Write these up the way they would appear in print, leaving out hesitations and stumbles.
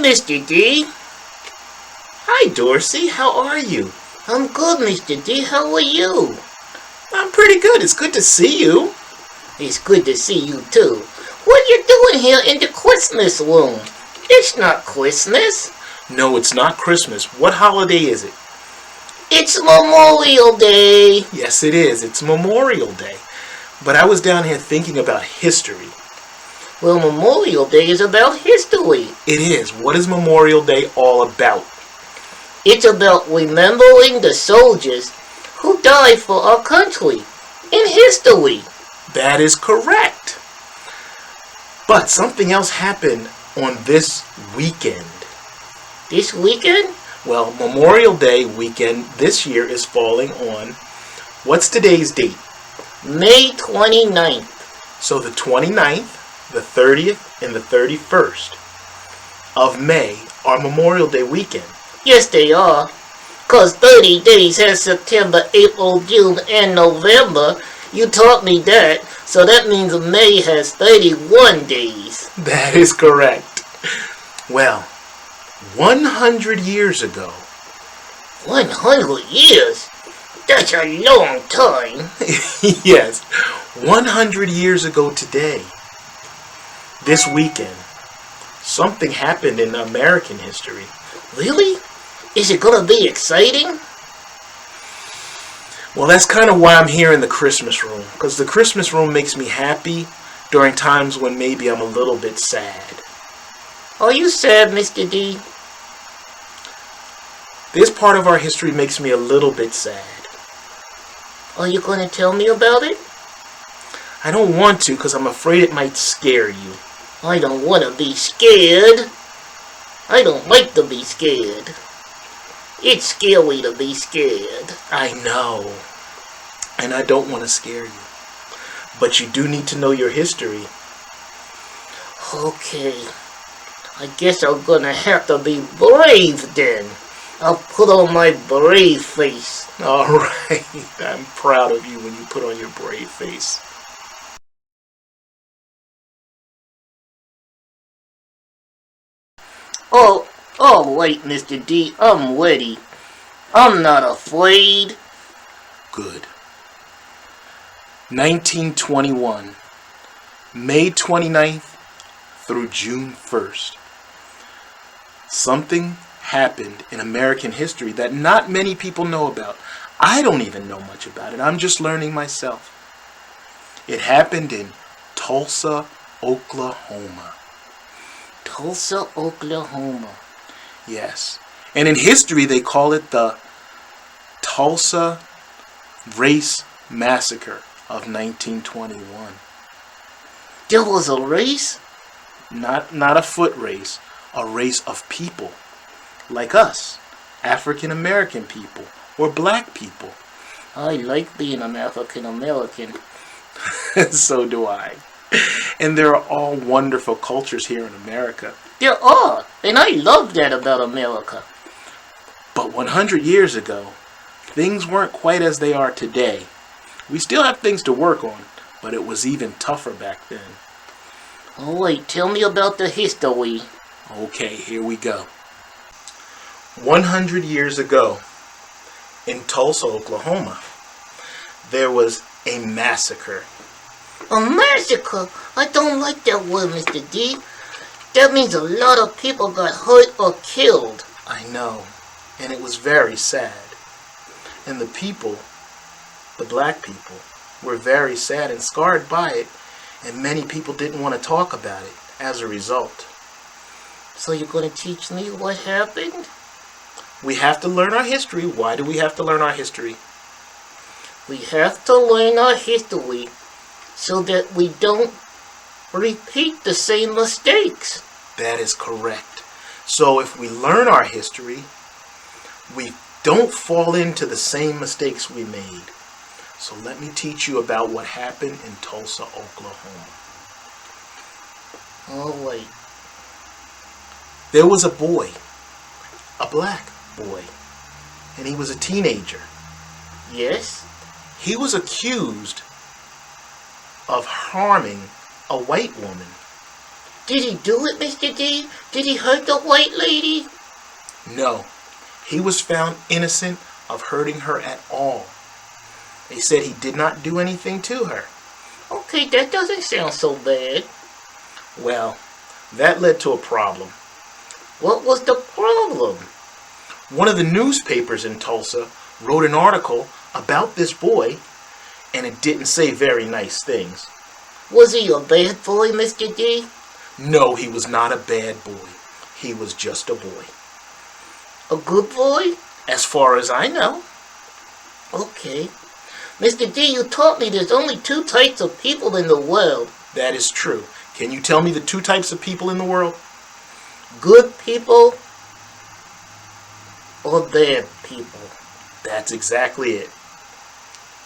Mr. D. Hi, Dorsey. How are you? I'm good, Mr. D. How are you? I'm pretty good. It's good to see you. It's good to see you, too. What are you doing here in the Christmas room? It's not Christmas. No, it's not Christmas. What holiday is it? It's Memorial Day. Yes, it is. It's Memorial Day. But I was down here thinking about history. Well, Memorial Day is about history. It is. What is Memorial Day all about? It's about remembering the soldiers who died for our country in history. That is correct. But something else happened on this weekend. This weekend? Well, Memorial Day weekend this year is falling on, what's today's date? May 29th. So the 29th, the 30th, and the 31st of May are Memorial Day weekend. Yes, they are. 'Cause 30 days has September, April, June, and November. You taught me that. So that means May has 31 days. That is correct. Well, 100 years ago. 100 years? That's a long time. Yes, 100 years ago today, this weekend, something happened in American history. Really? Is it gonna be exciting? Well, that's kind of why I'm here in the Christmas room, because the Christmas room makes me happy during times when maybe I'm a little bit sad. Are you sad, Mr. D? This part of our history makes me a little bit sad. Are you gonna tell me about it? I don't want to because I'm afraid it might scare you. I don't want to be scared. I don't like to be scared. It's scary to be scared. I know. And I don't want to scare you. But you do need to know your history. Okay. I guess I'm gonna have to be brave then. I'll put on my brave face. All right. I'm proud of you when you put on your brave face. Oh, all right, Mr. D. I'm ready. I'm not afraid. Good. 1921, May 29th through June 1st. Something happened in American history that not many people know about. I don't even know much about it. I'm just learning myself. It happened in Tulsa, Oklahoma. Tulsa, Oklahoma. Yes. And in history, they call it the Tulsa Race Massacre of 1921. There was a race? Not a foot race, a race of people. Like us, African American people, or black people. I like being an African American. So do I. And there are all wonderful cultures here in America. There are, and I love that about America. But 100 years ago, things weren't quite as they are today. We still have things to work on, but it was even tougher back then. All right, tell me about the history. Okay, here we go. 100 years ago, in Tulsa, Oklahoma, there was a massacre. A massacre? I don't like that word, Mr. D. That means a lot of people got hurt or killed. I know, and it was very sad. And the people, the black people, were very sad and scarred by it, and many people didn't want to talk about it as a result. So you're going to teach me what happened? We have to learn our history. Why do we have to learn our history? We have to learn our history so that we don't repeat the same mistakes. That is correct. So if we learn our history, we don't fall into the same mistakes we made. So let me teach you about what happened in Tulsa, Oklahoma. All right. There was a boy, a black boy, and he was a teenager. Yes? He was accused of harming a white woman. Did he do it, Mr. D? Did he hurt the white lady? No, he was found innocent of hurting her at all. They said he did not do anything to her. Okay, that doesn't sound so bad. Well, that led to a problem. What was the problem? One of the newspapers in Tulsa wrote an article about this boy, and it didn't say very nice things. Was he a bad boy, Mr. D? No, he was not a bad boy. He was just a boy. A good boy? As far as I know. Okay. Mr. D, you taught me there's only two types of people in the world. That is true. Can you tell me the two types of people in the world? Good people or bad people? That's exactly it.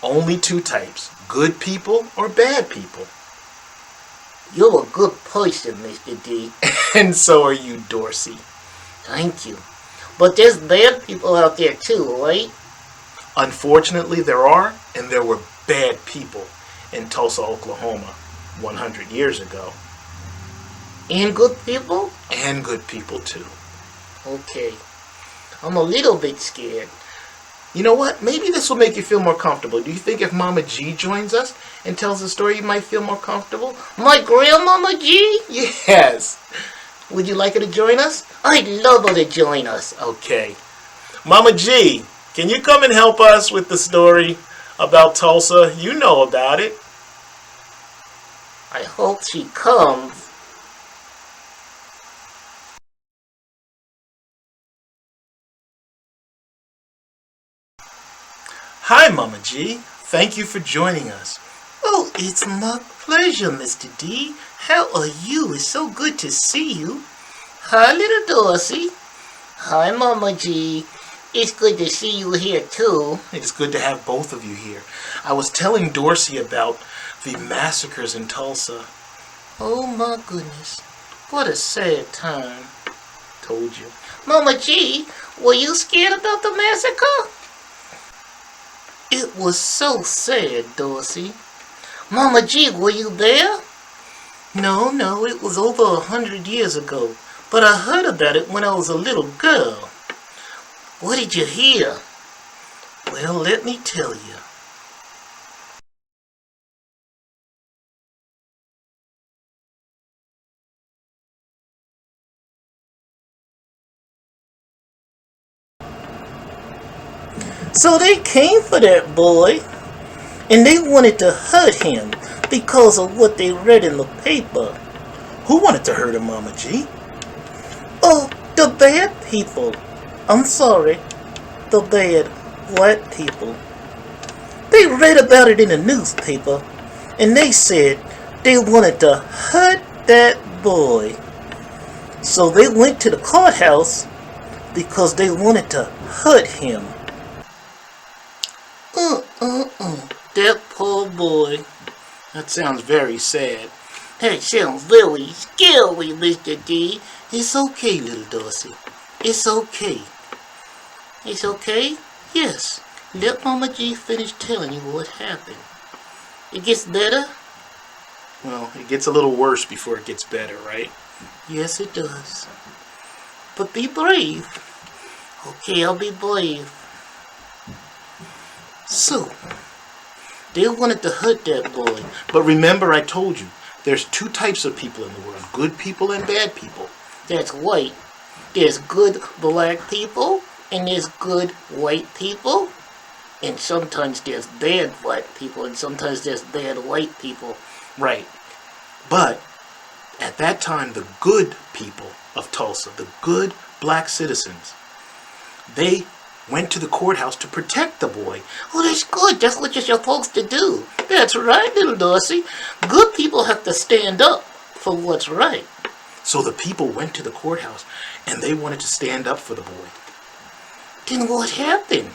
Only two types. Good people or bad people. You're a good person, Mr. D. And so are you, Dorsey. Thank you. But there's bad people out there too, right? Unfortunately, there are, and there were bad people in Tulsa, Oklahoma 100 years ago. And good people? And good people, too. Okay. I'm a little bit scared. You know what? Maybe this will make you feel more comfortable. Do you think if Mama G joins us and tells a story, you might feel more comfortable? My grandmama G? Yes. Would you like her to join us? I'd love her to join us. Okay. Mama G, can you come and help us with the story about Tulsa? You know about it. I hope she comes. Hi, Mama G. Thank you for joining us. Oh, it's my pleasure, Mr. D. How are you? It's so good to see you. Hi, little Dorsey. Hi, Mama G. It's good to see you here, too. It's good to have both of you here. I was telling Dorsey about the massacres in Tulsa. Oh, my goodness. What a sad time. Told you. Mama G, were you scared about the massacre? It was so sad, Dorsey. Mama G, were you there? No, it was over 100 years ago. But I heard about it when I was a little girl. What did you hear? Well, let me tell you. So they came for that boy, and they wanted to hurt him because of what they read in the paper. Who wanted to hurt him, Mama G? Oh, the bad people. I'm sorry, the bad white people. They read about it in the newspaper, and they said they wanted to hurt that boy. So they went to the courthouse because they wanted to hurt him. That poor boy. That sounds very sad. That sounds very scary, Mr. D. It's okay, little Dorsey. It's okay. It's okay? Yes. Let Mama G finish telling you what happened. It gets better? Well, it gets a little worse before it gets better, right? Yes, it does. But be brave. Okay, I'll be brave. So, they wanted to hurt that boy. But remember, I told you, there's two types of people in the world. Good people and bad people. That's white. There's good black people, and there's good white people. And sometimes there's bad black people, and sometimes there's bad white people. Right. But at that time, the good people of Tulsa, the good black citizens, they went to the courthouse to protect the boy. Oh, that's good. That's what you're supposed to do. That's right, little Dorsey. Good people have to stand up for what's right. So the people went to the courthouse, and they wanted to stand up for the boy. Then what happened?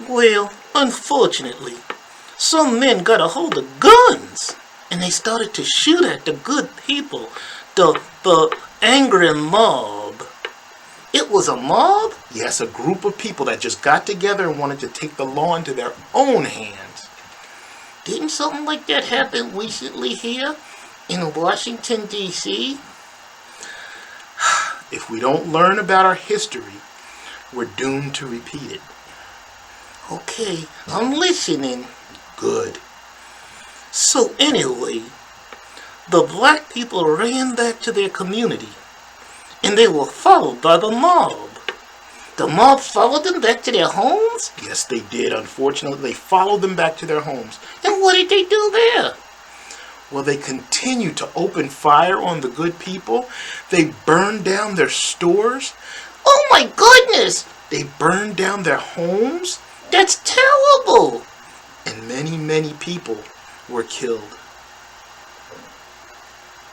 Well, unfortunately, some men got a hold of guns, and they started to shoot at the good people, the angry mob. It was a mob? Yes, a group of people that just got together and wanted to take the law into their own hands. Didn't something like that happen recently here? In Washington, D.C.? If we don't learn about our history, we're doomed to repeat it. Okay, I'm listening. Good. So anyway, the black people ran back to their community, and they were followed by the mob. The mob followed them back to their homes? Yes, they did. Unfortunately, they followed them back to their homes. And what did they do there? Well, they continued to open fire on the good people. They burned down their stores. Oh my goodness! They burned down their homes. That's terrible! And many, many people were killed.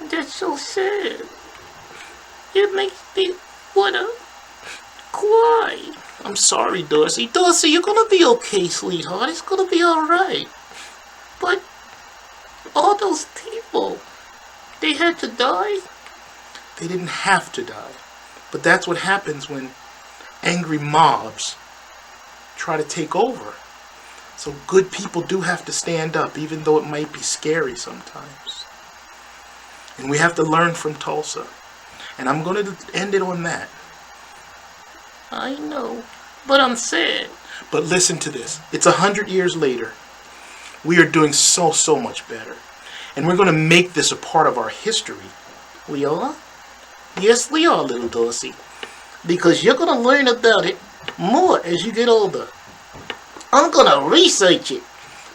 That's so sad. It makes me wanna cry. I'm sorry, Dorsey. Dorsey, you're gonna be okay, sweetheart. It's gonna be alright. But all those people, they had to die? They didn't have to die. But that's what happens when angry mobs try to take over. So good people do have to stand up, even though it might be scary sometimes. And we have to learn from Tulsa. And I'm going to end it on that. I know, but I'm sad. But listen to this. It's 100 years later. We are doing so much better. And we're going to make this a part of our history. We are? Yes, we are, little Dorsey. Because you're going to learn about it more as you get older. I'm going to research it.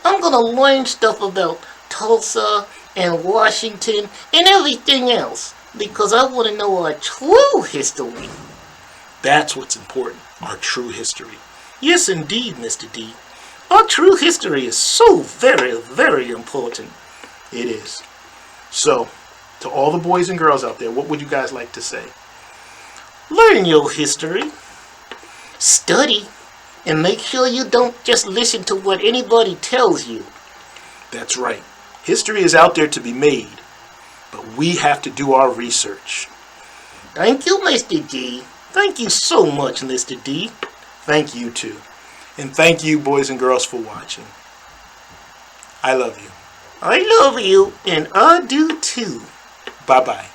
I'm going to learn stuff about Tulsa and Washington and everything else. Because I want to know our true history. That's what's important, our true history. Yes, indeed, Mr. D. Our true history is so very, very important. It is. So, to all the boys and girls out there, what would you guys like to say? Learn your history. Study. And make sure you don't just listen to what anybody tells you. That's right. History is out there to be made. But we have to do our research. Thank you, Mr. D. Thank you so much, Mr. D. Thank you, too. And thank you, boys and girls, for watching. I love you. I love you, and I do, too. Bye-bye.